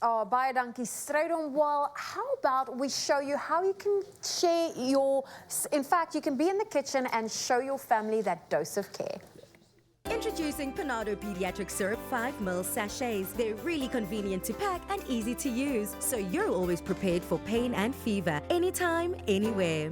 Oh, baie dankie, Strydom. Well, how about we show you how you can share your... In fact, you can be in the kitchen and show your family that dose of care. Introducing PANADO Pediatric Syrup 5 ml sachets. They're really convenient to pack and easy to use, so you're always prepared for pain and fever, anytime, anywhere.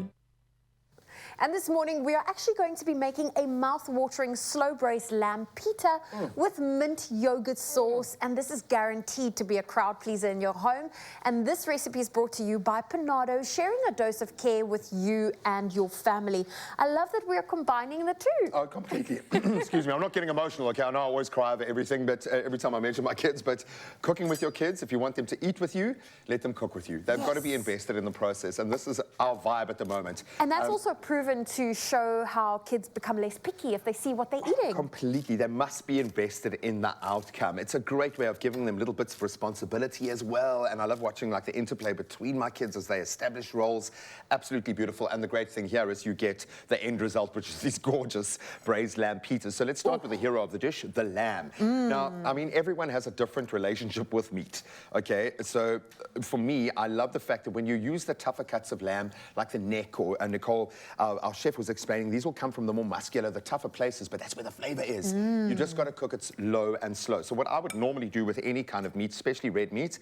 And this morning, we are actually going to be making a mouth-watering slow-braised lamb pita with mint yogurt sauce. And this is guaranteed to be a crowd pleaser in your home. And this recipe is brought to you by PANADO, sharing a dose of care with you and your family. I love that we are combining the two. Oh, completely. Excuse me, I'm not getting emotional, okay? I know I always cry over everything, but every time I mention my kids, but cooking with your kids, if you want them to eat with you, let them cook with you. They've got to be invested in the process, and this is our vibe at the moment. And that's also proven to show how kids become less picky if they see what they're eating. Completely. They must be invested in the outcome. It's a great way of giving them little bits of responsibility as well. And I love watching like the interplay between my kids as they establish roles. Absolutely beautiful. And the great thing here is you get the end result, which is these gorgeous braised lamb pitas. So let's start with the hero of the dish, the lamb. Now, I mean, everyone has a different relationship with meat, okay? So for me, I love the fact that when you use the tougher cuts of lamb, like the neck, or Nicole, our chef was explaining, these will come from the more muscular, the tougher places, but that's where the flavor is. You just got to cook it low and slow. So what I would normally do with any kind of meat, especially red meat,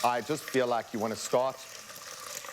I just feel like you want to start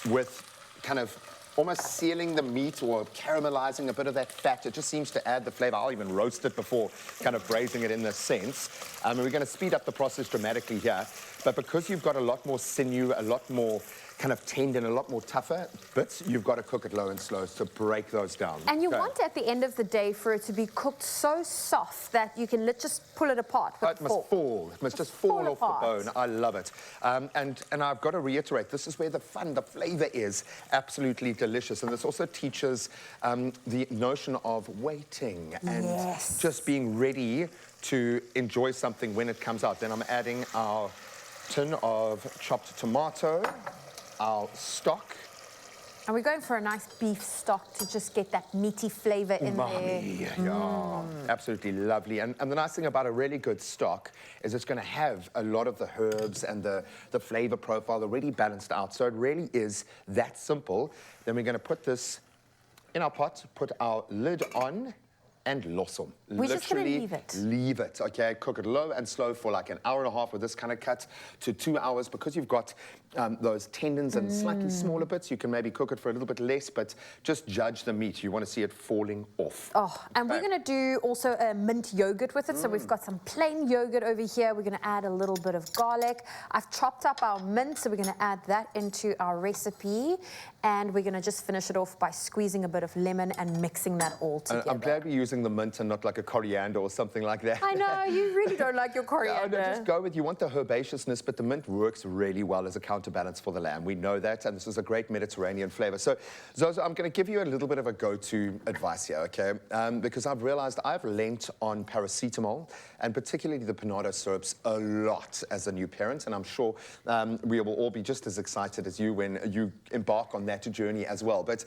with kind of almost sealing the meat or caramelizing a bit of that fat. It just seems to add the flavor. I'll even roast it before kind of braising it in this sense. And we're going to speed up the process dramatically here. But because you've got a lot more sinew, a lot more kind of tendon, a lot more tougher bits, you've got to cook it low and slow to break those down. And you want at the end of the day for it to be cooked so soft that you can just pull it apart. It must fall. It must just fall off the bone. I love it. And I've got to reiterate, this is where the fun, the flavor is absolutely delicious. And this also teaches the notion of waiting and just being ready to enjoy something when it comes out. Then I'm adding our tin of chopped tomato, our stock. And we're going for a nice beef stock to just get that meaty flavor in there. Yeah, absolutely lovely. And the nice thing about a really good stock is it's going to have a lot of the herbs and the flavor profile already balanced out. So it really is that simple. Then we're going to put this in our pot, put our lid on, and lossum. We're just going to leave it. Leave it, okay? Cook it low and slow for like an hour and a half with this kind of cut to 2 hours. Because you've got those tendons and slightly smaller bits, you can maybe cook it for a little bit less, but just judge the meat. You want to see it falling off. Oh, and we're going to do also a mint yogurt with it. So we've got some plain yogurt over here. We're going to add a little bit of garlic. I've chopped up our mint, so we're going to add that into our recipe. And we're going to just finish it off by squeezing a bit of lemon and mixing that all together. I'm glad we're using the mint and not like a coriander or something like that. I know, you really don't like your coriander. No, just go with, you want the herbaceousness, but the mint works really well as a counterbalance for the lamb. We know that, and this is a great Mediterranean flavor. So, Zozo, I'm going to give you a little bit of a go-to advice here, okay? Because I've realized I've lent on paracetamol, and particularly the PANADO syrups, a lot as a new parent, and I'm sure we will all be just as excited as you when you embark on that journey as well. But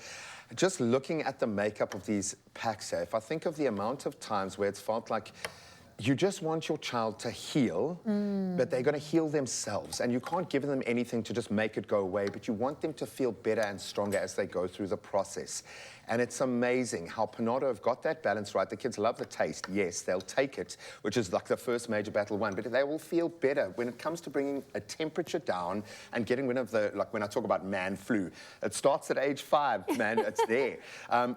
just looking at the makeup of these packs here, if I think of the amount of times where it's felt like you just want your child to heal, but they're going to heal themselves, and you can't give them anything to just make it go away, but you want them to feel better and stronger as they go through the process. And it's amazing how PANADO have got that balance right. The kids love the taste. Yes, they'll take it, which is like the first major battle won, but they will feel better when it comes to bringing a temperature down and getting rid of the, like when I talk about man flu, it starts at age 5, man, it's there.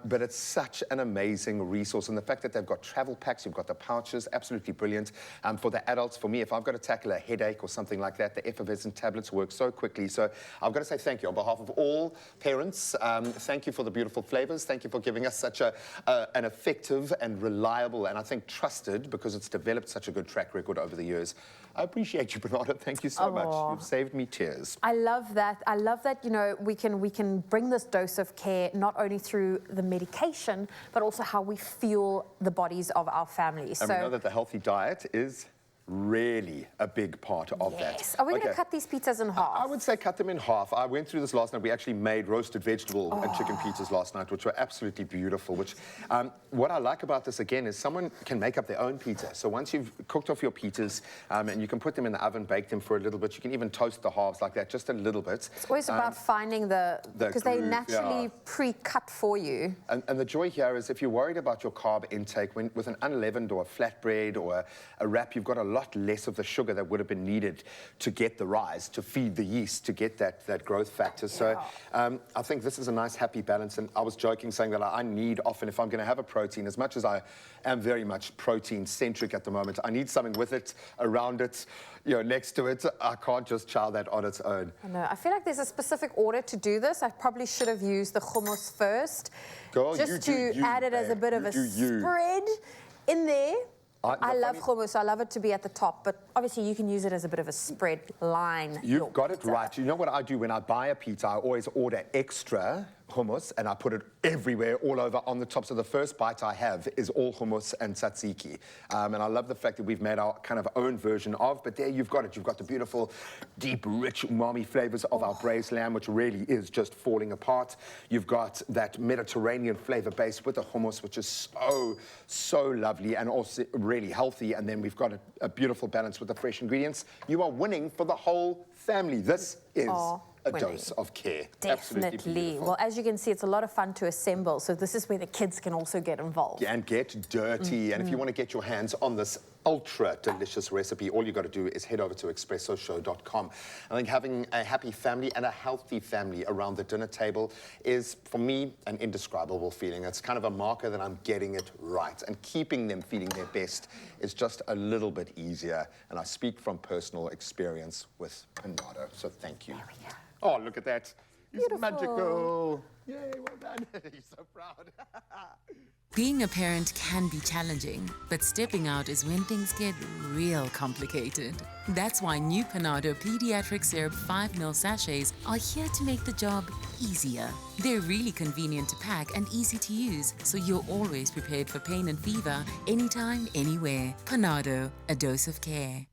But it's such an amazing resource. And the fact that they've got travel packs, you've got the pouches, absolutely brilliant. For the adults, for me, if I've got to tackle a headache or something like that, the effervescent tablets work so quickly. So I've got to say thank you on behalf of all parents. Thank you for the beautiful flavors. Thank you for giving us such an effective and reliable, and I think trusted, because it's developed such a good track record over the years. I appreciate you, PANADO. Thank you so much. You've saved me tears. I love that. I love that, you know, we can bring this dose of care not only through the medication, but also how we fuel the bodies of our families. And we know that the healthy diet is really a big part of that. Yes. Are we going to cut these pizzas in half? I would say cut them in half. I went through this last night. We actually made roasted vegetable and chicken pizzas last night, which were absolutely beautiful. Which, what I like about this, again, is someone can make up their own pizza. So once you've cooked off your pizzas, and you can put them in the oven, bake them for a little bit. You can even toast the halves like that, just a little bit. It's always about finding because they're naturally pre-cut for you. And the joy here is if you're worried about your carb intake, with an unleavened or a flatbread or a wrap, you've got a lot less of the sugar that would have been needed to get the rise, to feed the yeast, to get that growth factor. So I think this is a nice happy balance. And I was joking saying that I need often, if I'm going to have a protein, as much as I am very much protein centric at the moment, I need something with it, around it, next to it. I can't just chow that on its own. I know. I feel like there's a specific order to do this. I probably should have used the hummus first, just to add it as a bit of a spread in there. I love hummus. I love it to be at the top, but obviously you can use it as a bit of a spread line. You've got it right. You know what I do when I buy a pizza? I always order extra hummus and I put it everywhere, all over on the top. So the first bite I have is all hummus and tzatziki. And I love the fact that we've made our kind of own version of, but there you've got it. You've got the beautiful, deep, rich umami flavors of our braised lamb, which really is just falling apart. You've got that Mediterranean flavor base with the hummus, which is so lovely and also really healthy. And then we've got a beautiful balance with the fresh ingredients. You are winning for the whole family. This is a dose of care. Definitely. Well, as you can see, it's a lot of fun to assemble. So this is where the kids can also get involved. Yeah, and get dirty. And if you want to get your hands on this ultra delicious recipe, all you got to do is head over to expressoshow.com. I think having a happy family and a healthy family around the dinner table is, for me, an indescribable feeling. It's kind of a marker that I'm getting it right. And keeping them feeling their best is just a little bit easier. And I speak from personal experience with PANADO. So thank you. There we go. Oh, look at that. It's Beautiful. Magical. Yay, well done. You're so proud. Being a parent can be challenging, but stepping out is when things get real complicated. That's why new PANADO Pediatric Syrup 5ml sachets are here to make the job easier. They're really convenient to pack and easy to use, so you're always prepared for pain and fever, anytime, anywhere. PANADO, a dose of care.